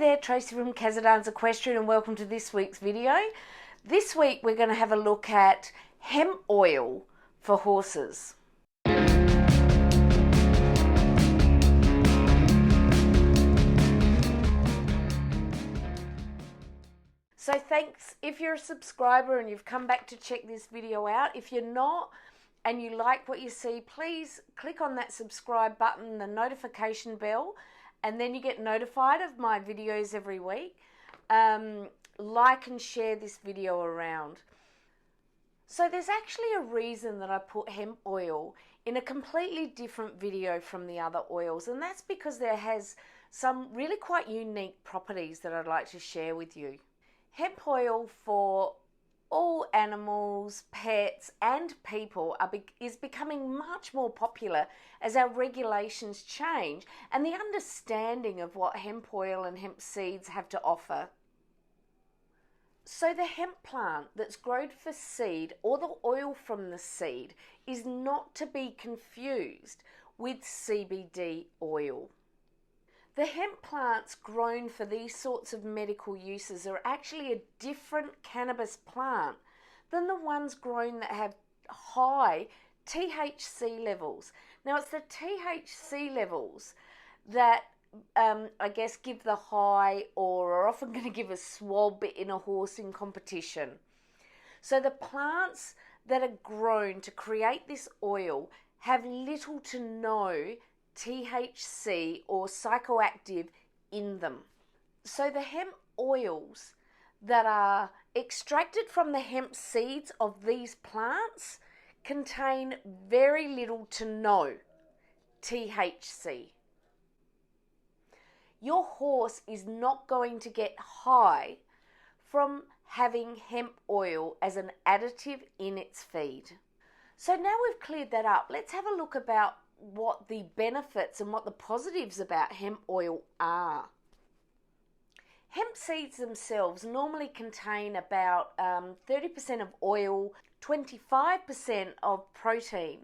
there, Tracy from Kazadans Equestrian, and welcome to this week's video. This week we're going to have a look at hemp oil for horses. So thanks if you're a subscriber and you've come back to check this video out. If you're not and you like what you see, please click on that subscribe button, the notification bell, and then you get notified of my videos every week. Like and share this video around. So there's actually a reason that I put hemp oil in a completely different video from the other oils, and that's because there has some really quite unique properties that I'd like to share with you. Hemp oil for all animals, pets and people is becoming much more popular as our regulations change and the understanding of what hemp oil and hemp seeds have to offer. So the hemp plant that's grown for seed or the oil from the seed is not to be confused with CBD oil. The hemp plants grown for these sorts of medical uses are actually a different cannabis plant than the ones grown that have high THC levels. Now it's the THC levels that I guess give the high or are often going to give a swab in a horse in competition. So the plants that are grown to create this oil have little to no THC or psychoactive in them. So the hemp oils that are extracted from the hemp seeds of these plants contain very little to no THC. Your horse is not going to get high from having hemp oil as an additive in its feed. So now we've cleared that up, let's have a look about what the benefits and what the positives about hemp oil are. Hemp seeds themselves normally contain about 30% of oil, 25% of protein,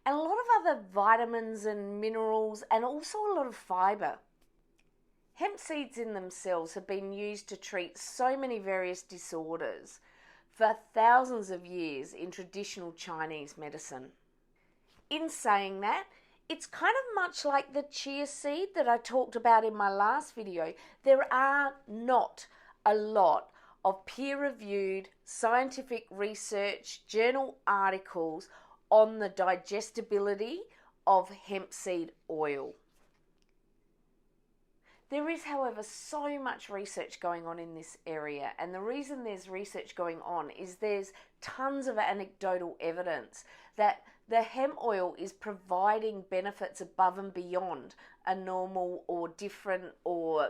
and a lot of other vitamins and minerals, and also a lot of fiber. Hemp seeds in themselves have been used to treat so many various disorders for thousands of years in traditional Chinese medicine. In saying that, it's kind of much like the chia seed that I talked about in my last video. There are not a lot of peer-reviewed scientific research journal articles on the digestibility of hemp seed oil. There is, however, so much research going on in this area, and the reason there's research going on is there's tons of anecdotal evidence that the hemp oil is providing benefits above and beyond a normal or different or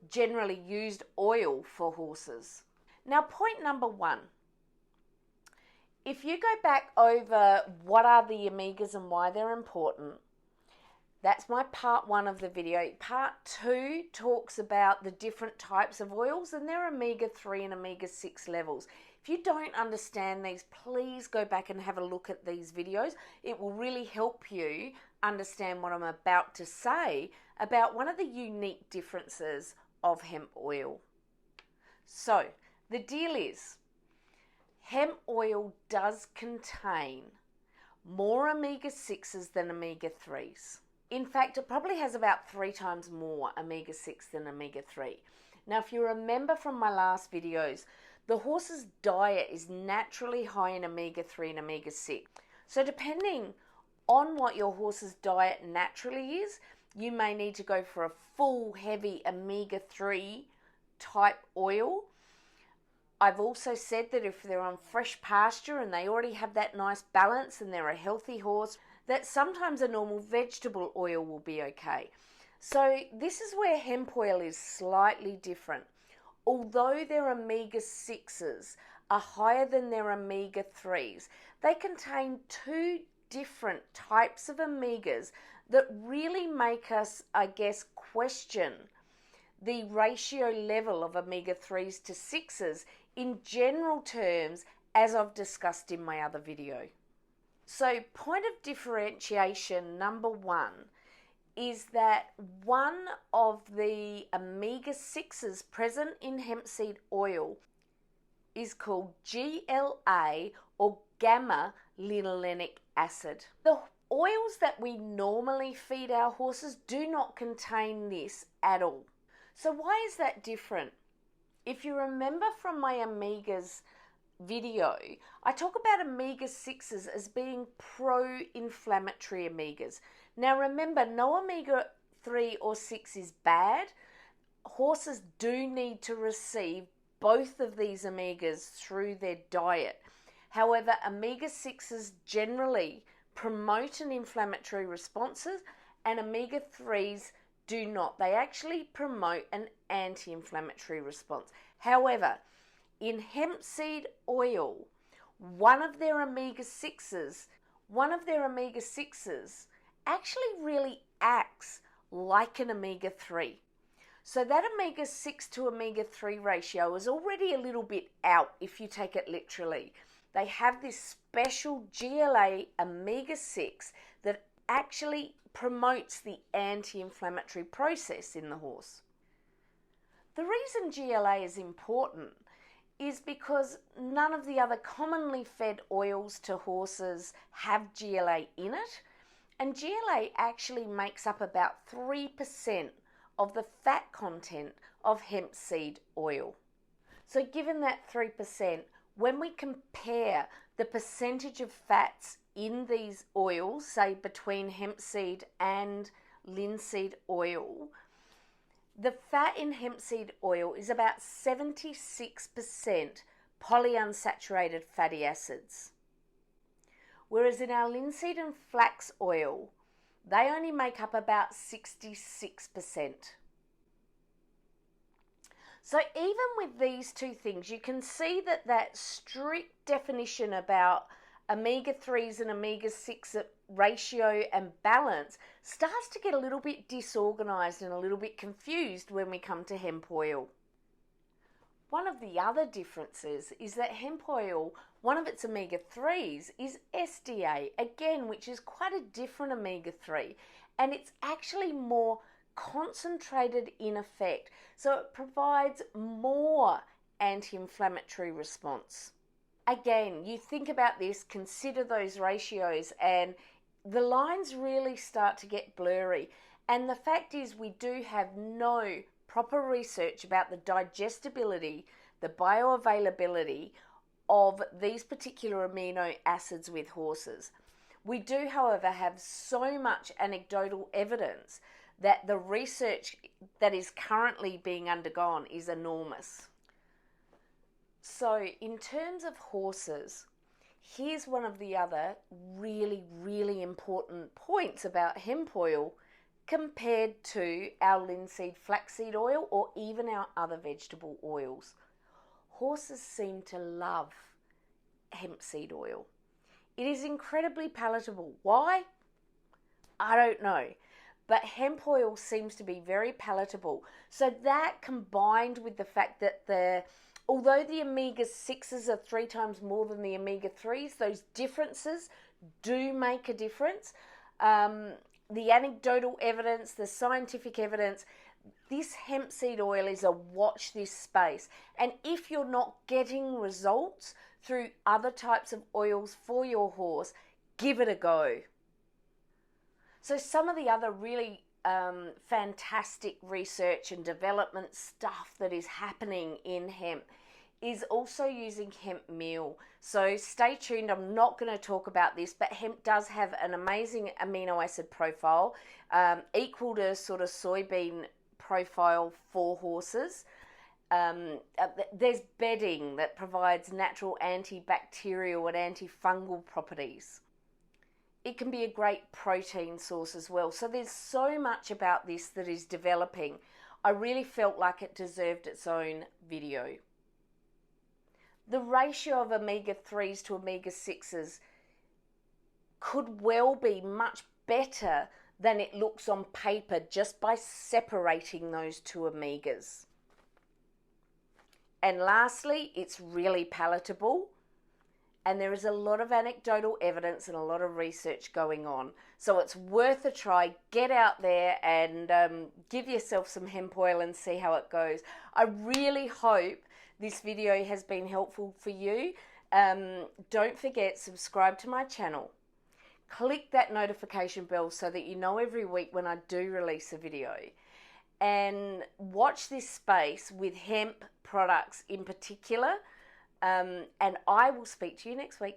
generally used oil for horses. Now, point number one. If you go back over what are the omegas and why they're important, that's my part one of the video. Part two talks about the different types of oils and their omega-3 and omega-6 levels. If you don't understand these, please go back and have a look at these videos. It will really help you understand what I'm about to say about one of the unique differences of hemp oil. So, the deal is, hemp oil does contain more omega-6s than omega-3s. In fact, it probably has about 3 times more omega-6 than omega-3. Now, if you remember from my last videos, the horse's diet is naturally high in omega-3 and omega-6. So depending on what your horse's diet naturally is, you may need to go for a full, heavy omega-3 type oil. I've also said that if they're on fresh pasture and they already have that nice balance and they're a healthy horse, that sometimes a normal vegetable oil will be okay. So this is where hemp oil is slightly different. Although their omega-6s are higher than their omega-3s, they contain 2 different types of omegas that really make us, I guess, question the ratio level of omega-3s to 6s in general terms, as I've discussed in my other video. So point of differentiation number 1 is that one of the omega-6s present in hemp seed oil is called GLA, or gamma linolenic acid. The oils that we normally feed our horses do not contain this at all. So why is that different? If you remember from my omegas video, I talk about omega-6s as being pro-inflammatory omegas. Now remember, no omega-3 or 6 is bad. Horses do need to receive both of these omegas through their diet. However, omega-6s generally promote an inflammatory responses, and omega-3s do not. They actually promote an anti-inflammatory response. However, in hemp seed oil, one of their omega-6s actually really acts like an omega-3. So that omega-6 to omega-3 ratio is already a little bit out if you take it literally. They have this special GLA omega-6 that actually promotes the anti-inflammatory process in the horse. The reason GLA is important is because none of the other commonly fed oils to horses have GLA in it, and GLA actually makes up about 3% of the fat content of hemp seed oil. So given that 3%, when we compare the percentage of fats in these oils, say between hemp seed and linseed oil, the fat in hemp seed oil is about 76% polyunsaturated fatty acids. Whereas in our linseed and flax oil, they only make up about 66%. So even with these two things, you can see that that strict definition about omega-3s and omega-6 ratio and balance starts to get a little bit disorganized and a little bit confused when we come to hemp oil. One of the other differences is that hemp oil, one of its omega-3s is SDA, again, which is quite a different omega-3, and it's actually more concentrated in effect, so it provides more anti-inflammatory response. Again, you think about this, consider those ratios, and the lines really start to get blurry. And the fact is, we do have no proper research about the digestibility, the bioavailability of these particular amino acids with horses. We do, however, have so much anecdotal evidence that the research that is currently being undergone is enormous. So in terms of horses, here's one of the other really, really important points about hemp oil compared to our linseed flaxseed oil or even our other vegetable oils. Horses seem to love hemp seed oil. It is incredibly palatable. Why? I don't know. But hemp oil seems to be very palatable. So that, combined with the fact that although the omega-6s are 3 times more than the omega-3s, those differences do make a difference. The anecdotal evidence, the scientific evidence, this hemp seed oil is a watch this space. And if you're not getting results through other types of oils for your horse, give it a go. So some of the other really fantastic research and development stuff that is happening in hemp is also using hemp meal. So stay tuned. I'm not going to talk about this, but hemp does have an amazing amino acid profile, equal to sort of soybean profile for horses. There's bedding that provides natural antibacterial and antifungal properties. It can be a great protein source as well. So there's so much about this that is developing. I really felt like it deserved its own video. The ratio of omega-3s to omega-6s could well be much better than it looks on paper just by separating those two omegas. And lastly, it's really palatable. and there is a lot of anecdotal evidence and a lot of research going on. So it's worth a try. Get out there and give yourself some hemp oil and see how it goes. I really hope this video has been helpful for you. Don't forget, subscribe to my channel. Click that notification bell so that you know every week when I do release a video. And watch this space with hemp products in particular. And I will speak to you next week.